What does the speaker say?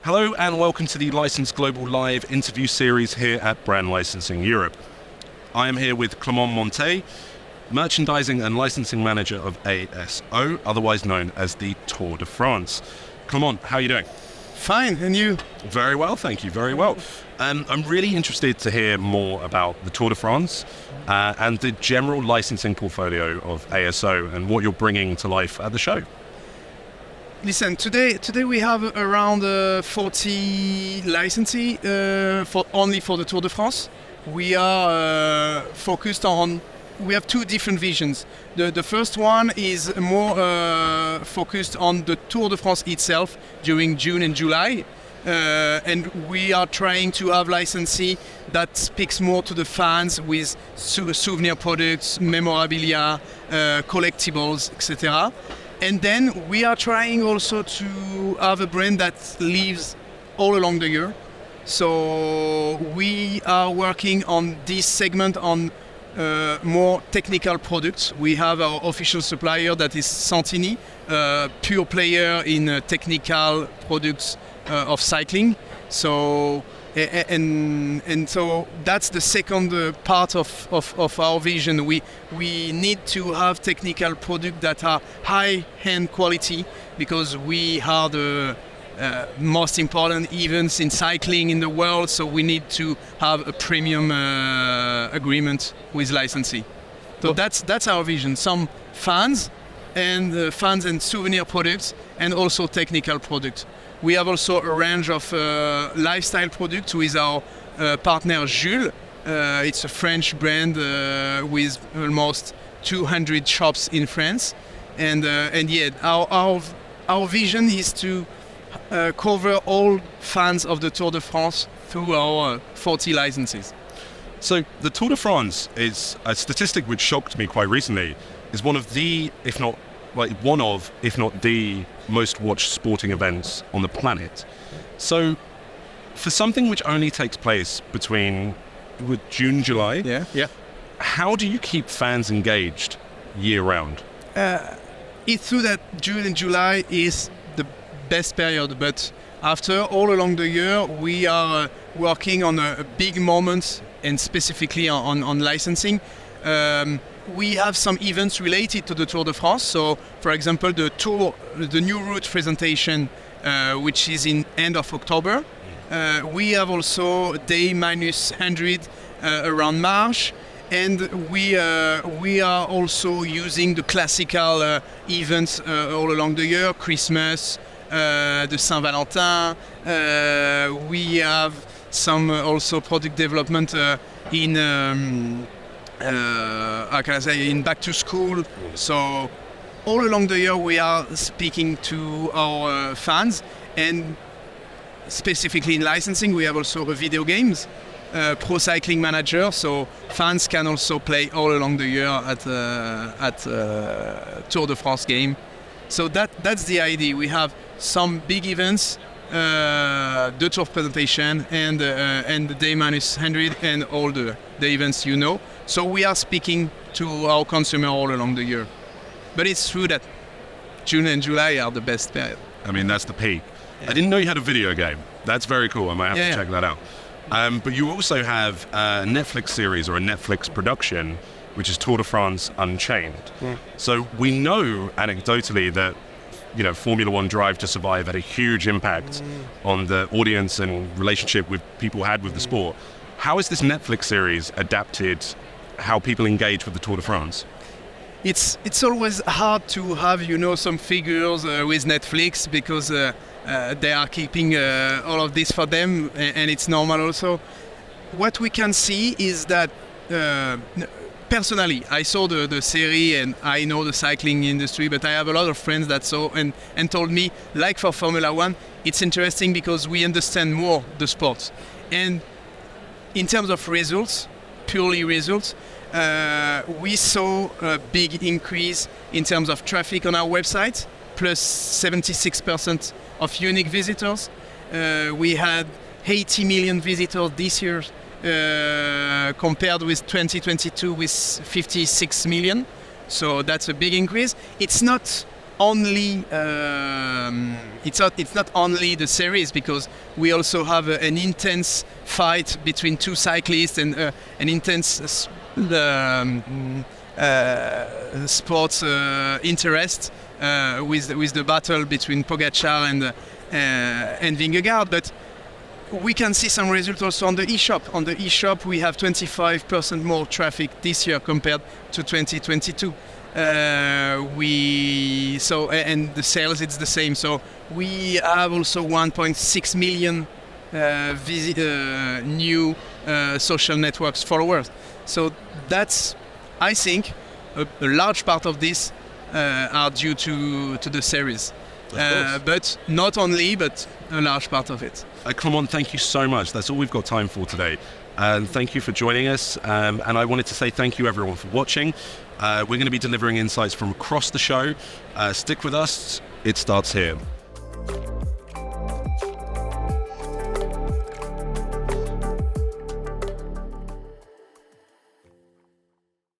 Hello and welcome to the License Global Live interview series here at Brand Licensing Europe. I am here with Clément Montet, Merchandising and Licensing Manager of ASO, otherwise known as the Tour de France. Clément, how are you doing? Fine, and you? Very well, thank you, very well. I'm really interested to hear more about the Tour de France and the general licensing portfolio of ASO and what you're bringing to life at the show. Listen, today we have around 40 licensees only for the Tour de France. We are focused on. We have two different visions. The first one is more focused on the Tour de France itself during June and July. And we are trying to have licensee that speaks more to the fans with souvenir products, memorabilia, collectibles, etc. And then we are trying also to have a brand that lives all along the year. So we are working on this segment on more technical products. We have our official supplier that is Santini, a pure player in technical products of cycling. So so that's the second part of our vision. We need to have technical products that are high-end quality because we are the most important events in cycling in the world, so we need to have a premium agreement with licensee. So that's our vision. Some fans and souvenir products, and also technical products. We have also a range of lifestyle products with our partner Jules. It's a French brand with almost 200 shops in France, and yeah, our vision is to cover all fans of the Tour de France through our 40 licenses. So the Tour de France is a statistic which shocked me quite recently. Is one of the, if not the most watched sporting events on the planet. So for something which only takes place between June, July, how do you keep fans engaged year round? It's true that June and July is the best period, but after, all along the year, we are working on a big moment, and specifically on licensing. We have some events related to the Tour de France. So, for example, the new route presentation, which is in end of October. We have also day minus 100 around March. And we are also using the classical events all along the year, Christmas, the Saint-Valentin. We have some also product development in back to school. So all along the year we are speaking to our fans, and specifically in licensing we have also the video games, Pro Cycling Manager, so fans can also play all along the year at Tour de France game. So that's the idea. We have some big events, the tour presentation and the day minus 100 and all the events, you know. So we are speaking to our consumer all along the year. But it's true that June and July are the best period. I mean, that's the peak. Yeah. I didn't know you had a video game. That's very cool. I might have to check that out. But you also have a Netflix series or a Netflix production, which is Tour de France Unchained. Mm. So we know anecdotally that Formula One Drive to Survive had a huge impact on the audience and relationship with people had with the sport. How has this Netflix series adapted how people engage with the Tour de France? It's always hard to have some figures with Netflix because they are keeping all of this for them, and it's normal also. What we can see is that personally, I saw the series and I know the cycling industry, but I have a lot of friends that saw and told me, like for Formula One, it's interesting because we understand more the sport. And in terms of results, purely results, we saw a big increase in terms of traffic on our website, plus 76% of unique visitors. We had 80 million visitors this year, compared with 2022 with 56 million. So that's a big increase. It's not only it's not only the series, because we also have an intense fight between two cyclists and an intense sports interest with the battle between Pogacar and Vingegaard. But we can see some results also on the eShop. On the eShop, we have 25% more traffic this year compared to 2022. And the sales, it's the same. So we have also 1.6 million new social networks followers. So that's, I think, a large part of this are due to the series. But not only, but a large part of it. Clément, thank you so much. That's all we've got time for today. And thank you for joining us. And I wanted to say thank you everyone for watching. We're going to be delivering insights from across the show. Stick with us. It starts here.